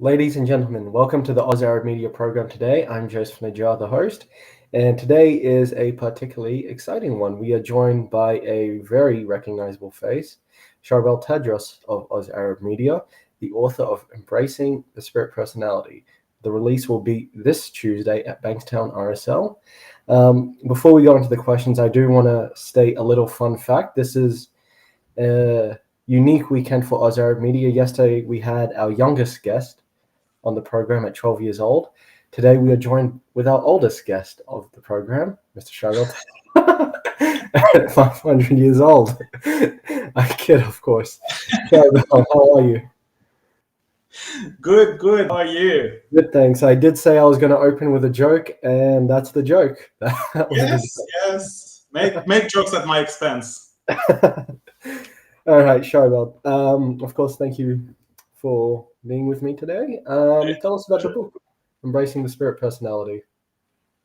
Ladies and gentlemen, welcome to the Oz Arab Media program today. I'm Joseph Najjar, the host, and today is a particularly exciting one. We are joined by a very recognizable face, Charbel Tadros of Oz Arab Media, the author of Embracing the Spirit Personality. The release will be this Tuesday at Bankstown RSL. Before we go into the questions, I do want to state a little fun fact. This is a unique weekend for Oz Arab Media. Yesterday, we had our youngest guest on the program at 12 years old. Today, we are joined with our oldest guest of the program, Mr. Charbel, at 500 years old. I kid, of course. Charbel, how are you? Good, good. How are you? Good, thanks. I did say I was going to open with a joke, and that's the joke. That was the Yes, yes. Make jokes at my expense. All right, Charbel. Of course, thank you for being with me today. Tell us about the book, Embracing the Spirit Personality.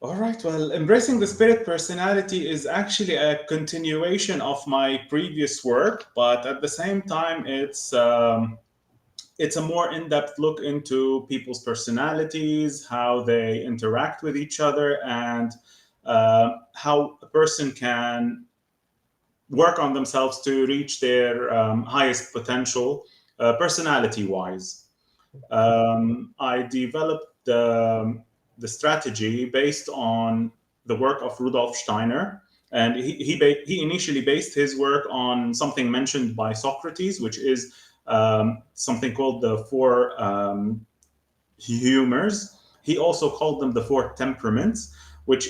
All right. Well, embracing the spirit personality is actually a continuation of my previous work, but at the same time, it's a more in-depth look into people's personalities, how they interact with each other, and how a person can work on themselves to reach their highest potential, personality-wise. I developed the strategy based on the work of Rudolf Steiner. And he initially based his work on something mentioned by Socrates, which is something called the four humors. He also called them the four temperaments, which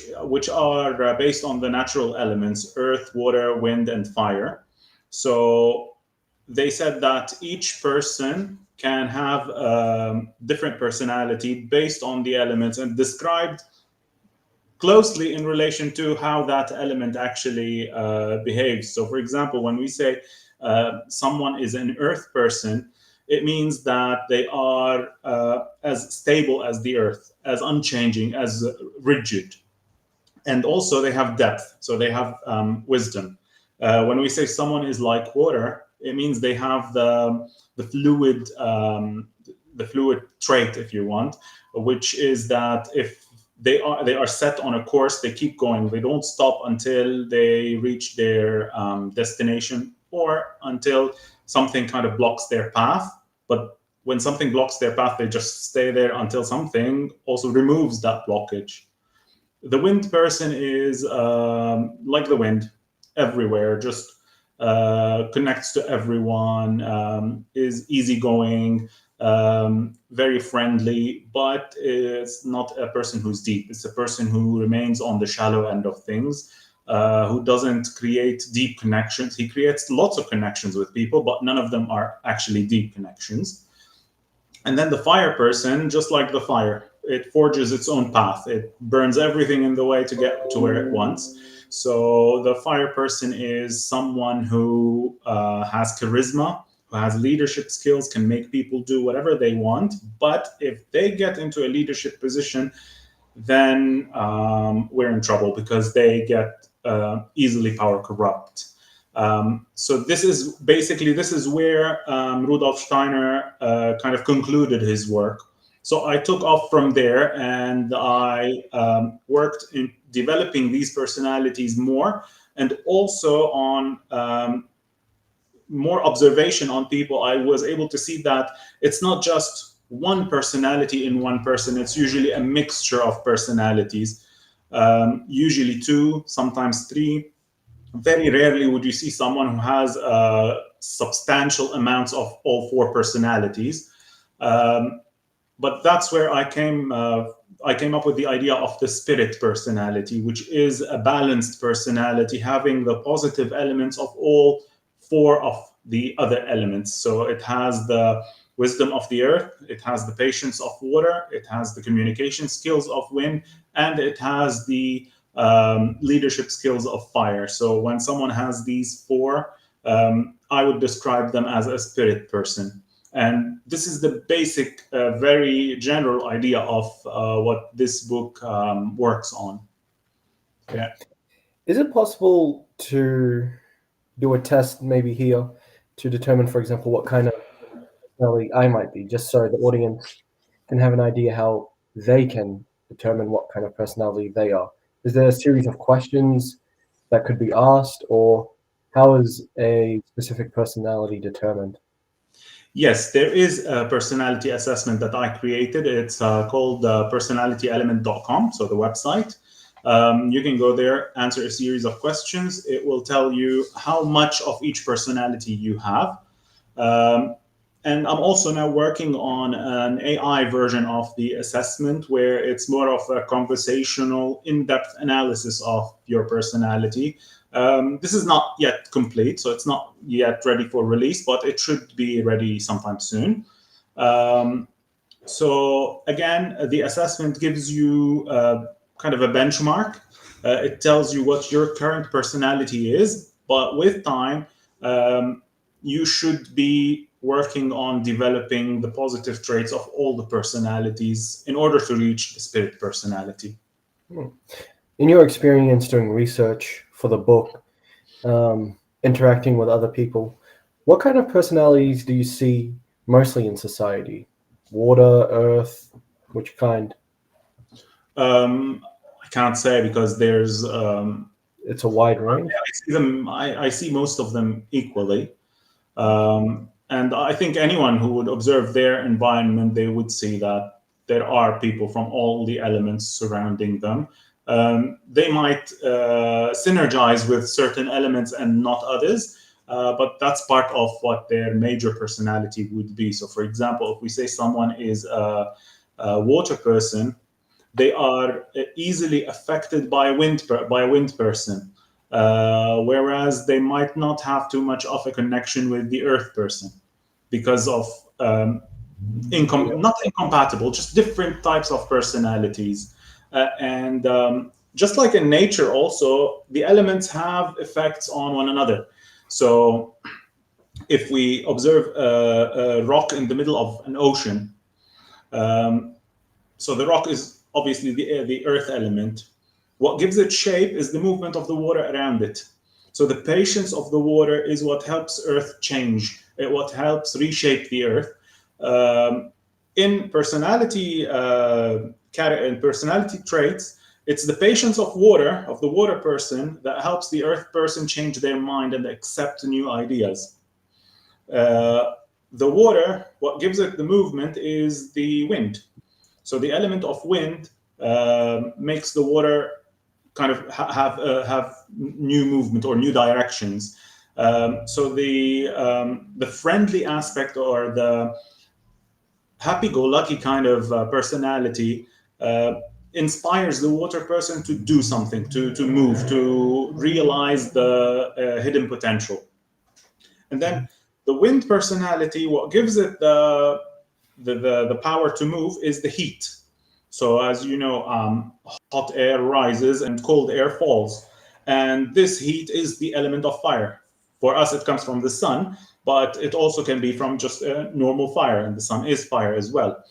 are based on the natural elements: earth, water, wind, and fire. So they said that each person can have a different personality based on the elements, and described closely in relation to how that element actually behaves. So, for example, when we say someone is an earth person, it means that they are as stable as the earth, as unchanging, as rigid. And also they have depth, so they have wisdom. When we say someone is like water, it means they have the fluid the fluid trait, if you want, which is that if they are set on a course, they keep going. They don't stop until they reach their destination, or until something kind of blocks their path. But when something blocks their path, they just stay there until something also removes that blockage. The wind person is like the wind, everywhere, just connects to everyone, is easygoing, very friendly, but it's not a person who's deep. It's a person who remains on the shallow end of things, who doesn't create deep connections. He creates lots of connections with people, but none of them are actually deep connections. And then the fire person, just like the fire, it forges its own path. It burns everything in the way to get to where it wants. So the fire person is someone who has charisma, who has leadership skills, can make people do whatever they want. But if they get into a leadership position, then we're in trouble, because they get easily power corrupt. So this is where Rudolf Steiner kind of concluded his work. So I took off from there, and I worked in developing these personalities more, and also on more observation on people. I was able to see that it's not just one personality in one person. It's usually a mixture of personalities, usually two, sometimes three. Very rarely would you see someone who has substantial amounts of all four personalities. But that's where I came up with the idea of the spirit personality, which is a balanced personality having the positive elements of all four of the other elements. So it has the wisdom of the earth, it has the patience of water, it has the communication skills of wind, and it has the leadership skills of fire. So when someone has these four, I would describe them as a spirit person. And this is the basic, very general idea of what this book works on. Yeah. Is it possible to do a test maybe here to determine, for example, what kind of personality I might be, just so the audience can have an idea how they can determine what kind of personality they are? Is there a series of questions that could be asked, or how is a specific personality determined? Yes, there is a personality assessment that I created. It's called personalityelement.com, so the website. You can go there, answer a series of questions. It will tell you how much of each personality you have. Um, and I'm also now working on an AI version of the assessment where it's more of a conversational, in depth analysis of your personality. This is not yet complete, so it's not yet ready for release, but it should be ready sometime soon. Um, so, again, the assessment gives you kind of a benchmark. It tells you what your current personality is, but with time, um, you should be working on developing the positive traits of all the personalities in order to reach the spirit personality. Hmm. In your experience doing research for the book, interacting with other people, what kind of personalities do you see mostly in society? Water, earth, which kind? I can't say because there's It's a wide range. I see them. I see most of them equally. And I think anyone who would observe their environment, they would see that there are people from all the elements surrounding them. They might synergize with certain elements and not others, but that's part of what their major personality would be. So, for example, if we say someone is a water person, they are easily affected by by a wind person, whereas they might not have too much of a connection with the earth person because of not incompatible, just different types of personalities. And just like in nature, also the elements have effects on one another. So if we observe a rock in the middle of an ocean, um, so the rock is obviously the earth element. What gives it shape is the movement of the water around it. So the patience of the water is what helps earth change, what helps reshape the earth. Um, in personality in personality traits, it's the patience of the water person, that helps the earth person change their mind and accept new ideas. Uh, the water, what gives it the movement is the wind. So the element of wind makes the water kind of have new movement or new directions. So the friendly aspect or the happy-go-lucky kind of personality uh, inspires the water person to do something, to move, to realize the hidden potential. And then the wind personality, what gives it the power to move is the heat. So, as you know, hot air rises and cold air falls. And this heat is the element of fire. For us, it comes from the sun, but it also can be from just a normal fire, and the sun is fire as well.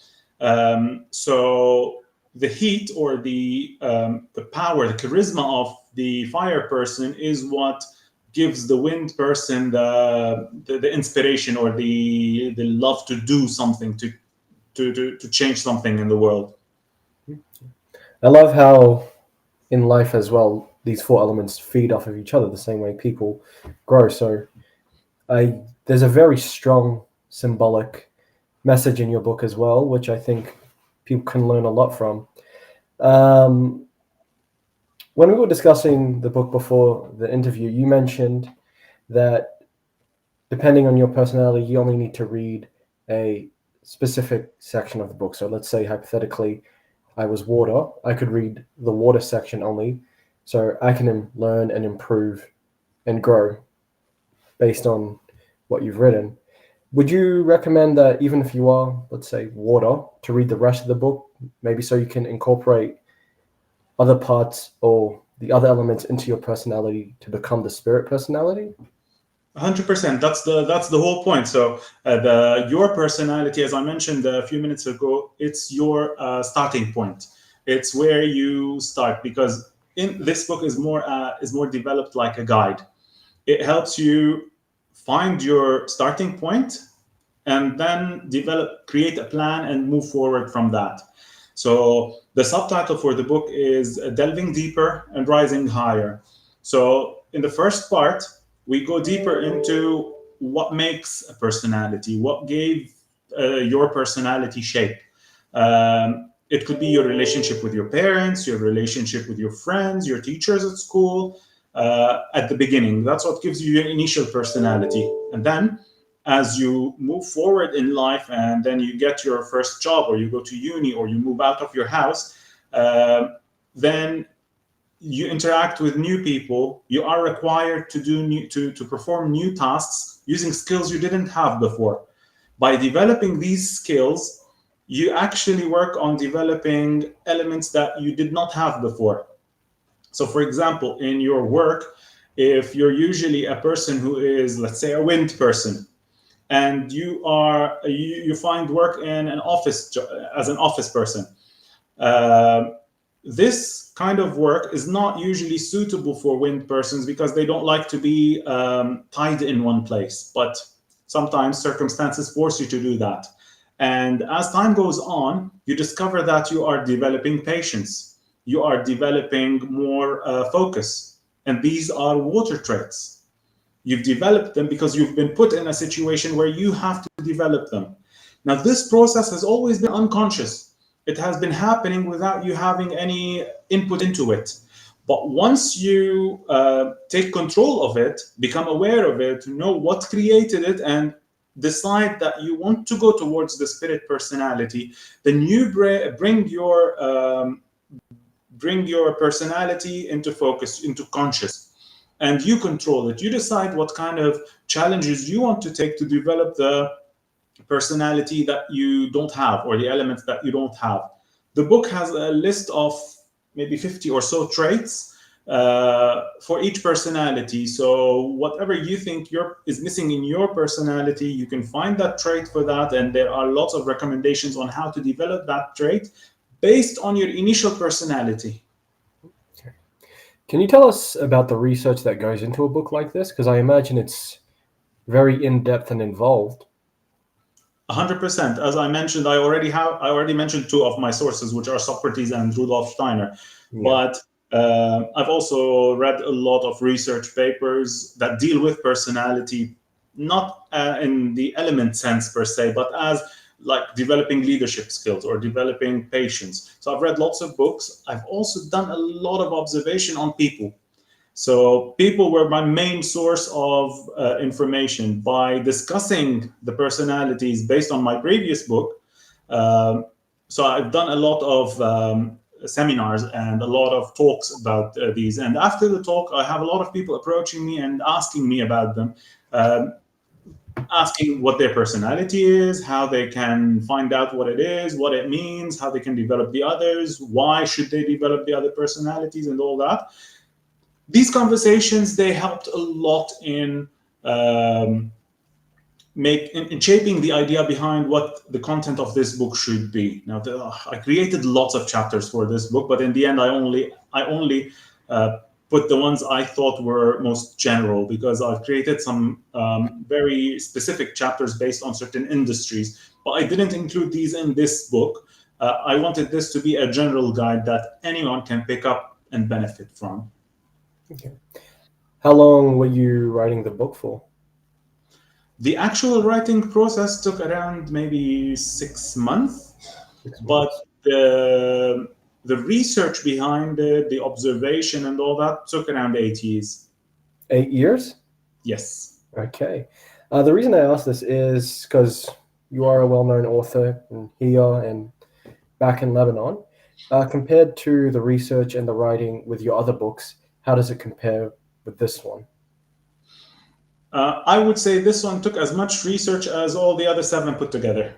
So, the heat or the power, the charisma of the fire person is what gives the wind person the inspiration or the love to do something, to change something in the world. I love how in life as well, these four elements feed off of each other the same way people grow. So there's a very strong symbolic message in your book as well, which I think people can learn a lot from. Um, when we were discussing the book before the interview, you mentioned that depending on your personality, you only need to read a specific section of the book. So let's say hypothetically, I was water, I could read the water section only, so I can learn and improve and grow based on what you've written. Would you recommend that even if you are, let's say, water, to read the rest of the book, maybe so you can incorporate other parts or the other elements into your personality to become the spirit personality? 100%. That's the whole point. So the your personality, as I mentioned a few minutes ago, it's your starting point. It's where you start, because in this book is more developed like a guide. It helps you find your starting point, and then create a plan and move forward from that. So the subtitle for the book is Delving Deeper and Rising Higher. So in the first part, we go deeper into what makes a personality, what gave your personality shape. It could be your relationship with your parents, your relationship with your friends, your teachers at school. At the beginning, that's what gives you your initial personality. And then as you move forward in life and then you get your first job or you go to uni or you move out of your house, then you interact with new people. You are required to to perform new tasks using skills you didn't have before. By developing these skills, you actually work on developing elements that you did not have before. So for example, in your work, if you're usually a person who is, let's say, a wind person, and you find work in an office as an office person, uh, this kind of work is not usually suitable for wind persons because they don't like to be tied in one place. But sometimes circumstances force you to do that. And as time goes on, you discover that you are developing patience, you are developing more focus. And these are water traits. You've developed them because you've been put in a situation where you have to develop them. Now, this process has always been unconscious. It has been happening without you having any input into it. But once you take control of it, become aware of it, know what created it, and decide that you want to go towards the spirit personality, then you bring your personality into focus, into conscious, and you control it. You decide what kind of challenges you want to take to develop the personality that you don't have or the elements that you don't have. The book has a list of maybe 50 or so traits for each personality. So whatever you think is missing in your personality, you can find that trait for that. And there are lots of recommendations on how to develop that trait based on your initial personality. Can you tell us about the research that goes into a book like this? Because I imagine it's very in-depth and involved. 100%. As I mentioned, I already mentioned two of my sources, which are Socrates and Rudolf Steiner. Yeah. But I've also read a lot of research papers that deal with personality, not in the element sense per se, but as like developing leadership skills or developing patience. So I've read lots of books. I've also done a lot of observation on people. So people were my main source of information. By discussing the personalities based on my previous book, um, so I've done a lot of seminars and a lot of talks about these. And after the talk, I have a lot of people approaching me and asking me about them, um, asking what their personality is, how they can find out what it is, what it means, how they can develop the others, why should they develop the other personalities, and all that. These conversations, they helped a lot in in shaping the idea behind what the content of this book should be. Now, I created lots of chapters for this book, but in the end, I only put the ones I thought were most general, because I've created some very specific chapters based on certain industries, but I didn't include these in this book. I wanted this to be a general guide that anyone can pick up and benefit from. Okay. How long were you writing the book for? The actual writing process took around maybe 6 months, 6 months. but the research behind it, the observation and all that took around 8 years. 8 years? Yes. Okay. The reason I ask this is because you are a well-known author here and back in Lebanon. Compared to the research and the writing with your other books, how does it compare with this one? I would say this one took as much research as all the other seven put together.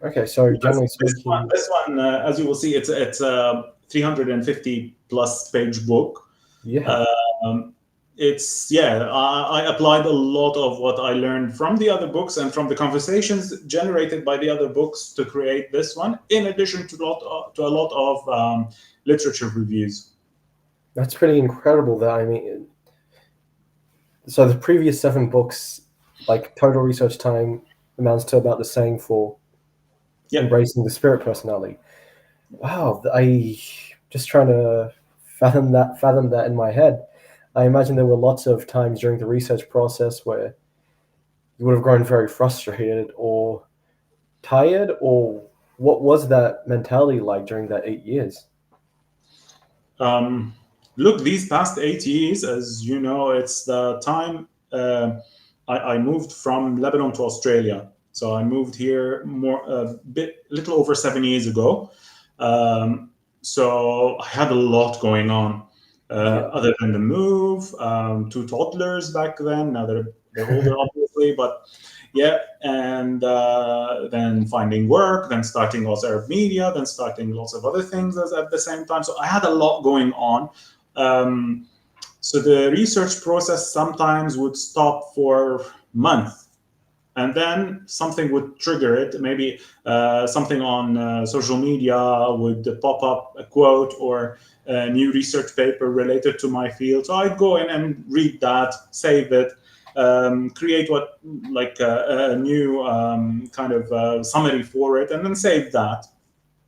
Okay, so generally This one, speaking, as you will see, it's a 350 plus page book. yeah, It's yeah, I applied a lot of what I learned from the other books and from the conversations generated by the other books to create this one, in addition to a lot of literature reviews. that's pretty incredible. That I mean, so the previous 7 books, like total research time, amounts to about the same for Yeah. embracing the spirit personality. Wow, I just trying to fathom that in my head. I imagine there were lots of times during the research process where you would have grown very frustrated or tired, or what was that mentality like during that 8 years? Um, Look, these past 8 years, as you know, it's the time I moved from Lebanon to Australia. So I moved here little over 7 years ago. Um, so I had a lot going on. Yeah, Other than the move, two toddlers back then. Now they're older, obviously, but yeah. And then finding work, then starting also Arab media, then starting lots of other things at the same time. So I had a lot going on. Um, so the research process sometimes would stop for months, and then something would trigger it. Maybe something on social media would pop up, a quote or a new research paper related to my field. So I'd go in and read that, save it, create a new kind of summary for it, and then save that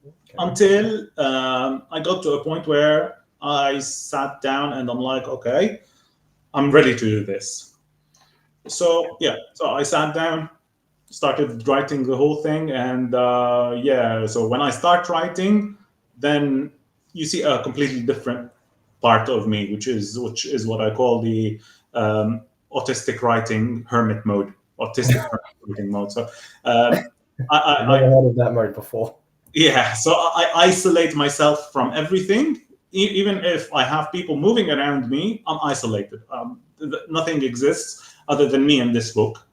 okay. until I got to a point where I sat down and I'm like, okay, I'm ready to do this. So yeah, so I sat down, started writing the whole thing, and yeah, so when I start writing, then you see a completely different part of me, which is what I call the um, autistic writing hermit mode, autistic hermit writing mode. So um, I've I never heard of that mode before. yeah, so I isolate myself from everything. Even if I have people moving around me, I'm isolated. Nothing exists other than me and this book,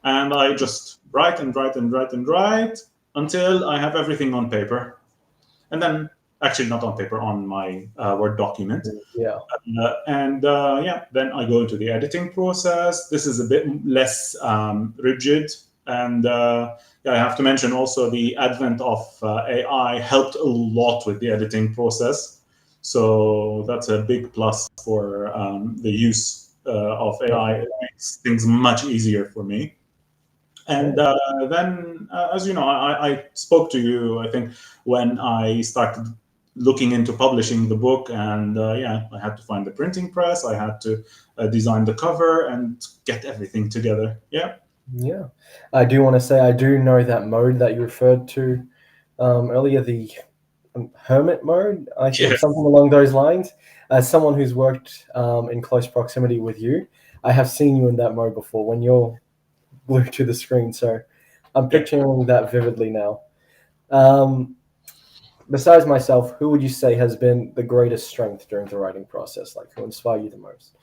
and I just write and write and write and write until I have everything on paper, and then actually not on paper, on my Word document. Yeah, And yeah, then I go into the editing process. This is a bit less rigid, and yeah, I have to mention also the advent of AI helped a lot with the editing process. So that's a big plus for the use of AI. It definitely. makes things much easier for me. And Okay. then, as you know, I spoke to you, I think, when I started looking into publishing the book. And yeah, I had to find the printing press, I had to design the cover and get everything together. Yeah. Yeah, I do want to say I do know that mode that you referred to earlier, the hermit mode. I think Yes. something along those lines. As someone who's worked in close proximity with you, I have seen you in that mode before when you're glued to the screen. So I'm Yeah. picturing that vividly now. Um, Besides myself, who would you say has been the greatest strength during the writing process? Like, who inspired you the most?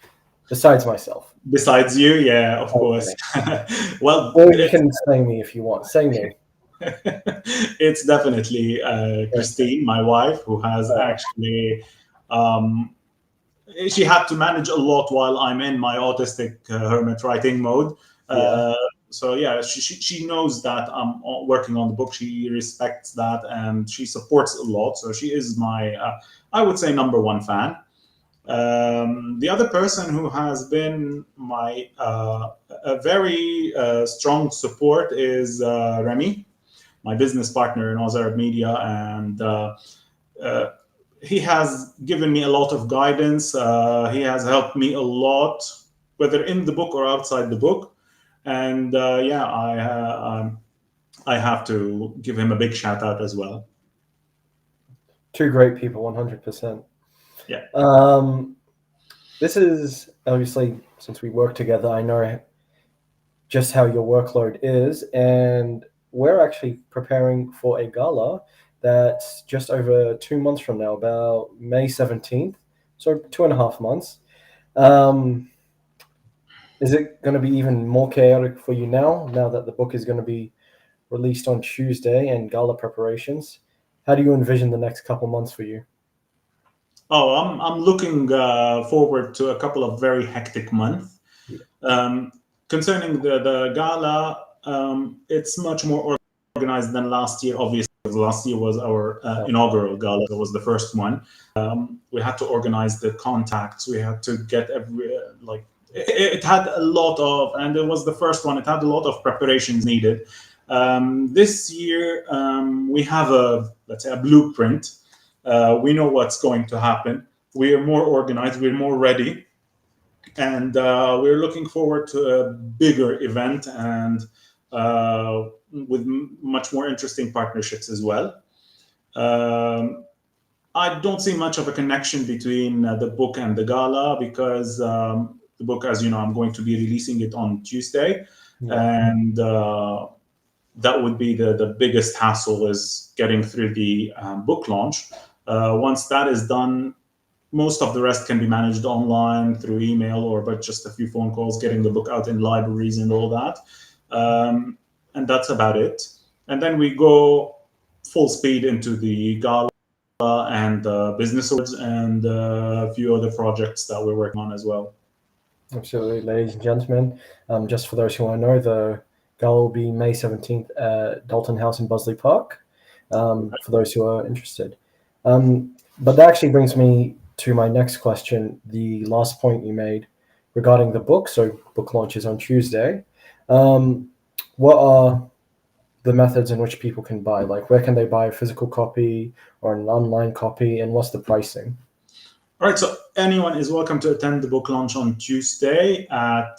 Besides myself. Besides you, yeah, of course. Okay. Well, Or you can say me if you want. Say me. it's definitely Okay. Christine, my wife, who has actually um, she had to manage a lot while I'm in my autistic hermit writing mode. Yeah. Uh, so yeah, she knows that I'm working on the book. She respects that and she supports a lot. So she is my, I would say, number one fan. The other person who has been my a very strong support is Remy, my business partner in Ozarab Media, and uh, he has given me a lot of guidance. He has helped me a lot, whether in the book or outside the book. And yeah, I have to give him a big shout out as well. Two great people, 100%. Yeah. Um, this is obviously, since we work together, I know just how your workload is, and we're actually preparing for a gala that's just over 2 months from now, about May 17th, so 2.5 months. Um, is it going to be even more chaotic for you now that the book is going to be released on Tuesday and gala preparations? How do you envision the next couple months for you? Oh, I'm looking forward to a couple of very hectic months. Yeah. Um, Concerning the gala, it's much more organized than last year. Obviously, because last year was our inaugural gala. It was the first one. We had to organize the contacts. We had to get every like it had a lot of, and it was the first one. It had a lot of preparations needed. This year we have let's say a blueprint. We know what's going to happen. We are more organized. We're more ready, and we're looking forward to a bigger event and with much more interesting partnerships as well. I don't see much of a connection between the book and the gala because the book, as you know, I'm going to be releasing it on Tuesday, and that would be the biggest hassle is getting through the book launch. Once that is done, most of the rest can be managed online through email or but just a few phone calls, getting the book out in libraries and all that. And that's about it. And then we go full speed into the gala and business awards and a few other projects that we're working on as well. Absolutely, ladies and gentlemen. Just for those who want to know, the gala will be May 17th at Dalton House in Busley Park, for those who are interested. But that actually brings me to my next question, the last point you made regarding the book. So book launches on Tuesday. What are the methods in which people can buy? Like, where can they buy a physical copy or an online copy, and what's the pricing? All right, so anyone is welcome to attend the book launch on Tuesday at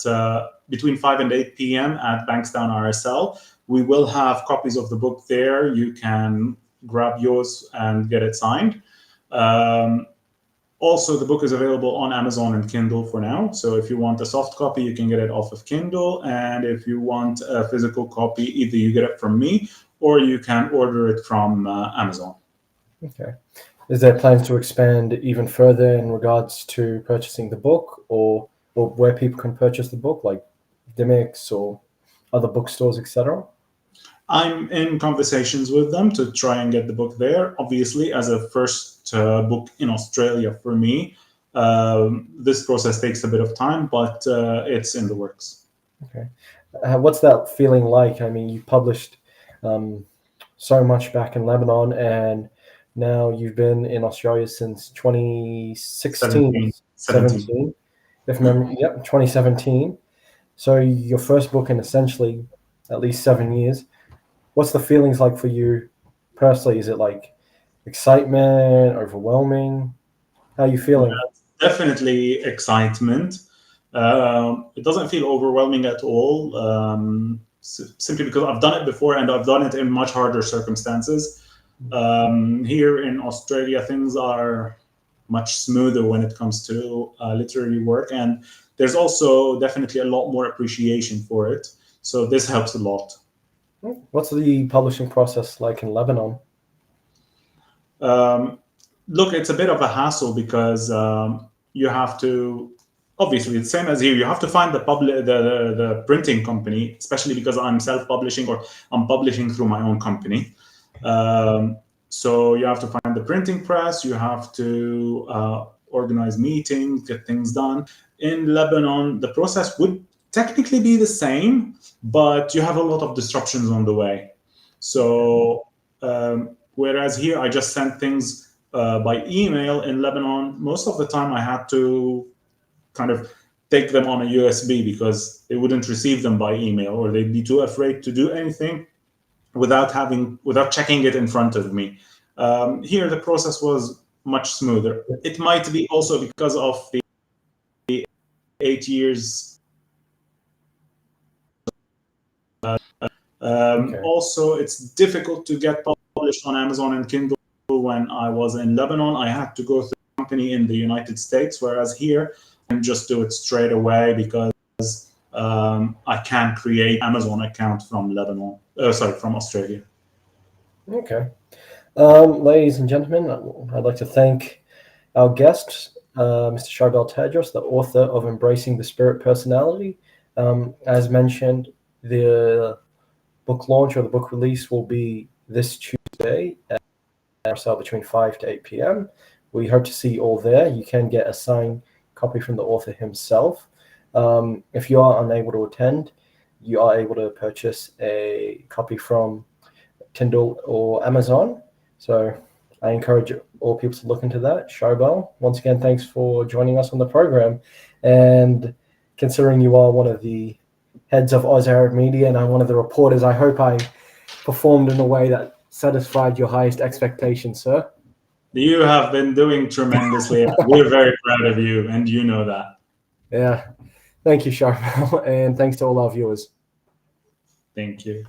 between 5 and 8 p.m. at Bankstown RSL. We will have copies of the book there. You can grab yours and get it signed. Also, the book is available on Amazon and Kindle for now. So if you want a soft copy, you can get it off of Kindle. And if you want a physical copy, either you get it from me or you can order it from Amazon. Okay. Is there plans to expand even further in regards to purchasing the book, or where people can purchase the book, like Dymix or other bookstores, etc.? I'm in conversations with them to try and get the book there. Obviously, as a first book in Australia for me, this process takes a bit of time, but it's in the works. Okay. What's that feeling like? I mean, you published so much back in Lebanon, and now you've been in Australia since 2016, 17, if memory, yep, 2017. So your first book in essentially at least 7 years. What's the feelings like for you personally? Is it like excitement, overwhelming? How are you feeling? Definitely excitement. It doesn't feel overwhelming at all, simply because I've done it before and I've done it in much harder circumstances. Here in Australia, things are much smoother when it comes to literary work, and there's also definitely a lot more appreciation for it. So this helps a lot. What's the publishing process like in Lebanon? Look, it's a bit of a hassle because you have to, obviously, the same as here, you have to find the printing company, especially because I'm self-publishing or I'm publishing through my own company. So you have to find the printing press, you have to organize meetings, get things done. In Lebanon, the process would technically be the same, but you have a lot of disruptions on the way. So whereas here I just sent things by email, in Lebanon, most of the time I had to kind of take them on a USB because they wouldn't receive them by email, or they'd be too afraid to do anything without checking it in front of me. Here the process was much smoother. It might be also because of the 8 years. Also, it's difficult to get published on Amazon and Kindle. When I was in Lebanon, I had to go through a company in the United States, whereas here I can just do it straight away because I can create Amazon account from from Australia. Okay. Ladies and gentlemen, I'd like to thank our guest, Mr. Charbel Tadros, the author of Embracing the Spirit Personality. As mentioned, the book launch or the book release will be this Tuesday at RSL between 5 to 8 p.m. We hope to see you all there. You can get a signed copy from the author himself. If you are unable to attend, you are able to purchase a copy from Kindle or Amazon. So I encourage all people to look into that. Charbel, once again, thanks for joining us on the program. And considering you are one of the heads of Oz Arab Media and I'm one of the reporters. I hope I performed in a way that satisfied your highest expectations, sir. You have been doing tremendously. We're very proud of you, and you know that. Yeah. Thank you, Charbel, and thanks to all our viewers. Thank you.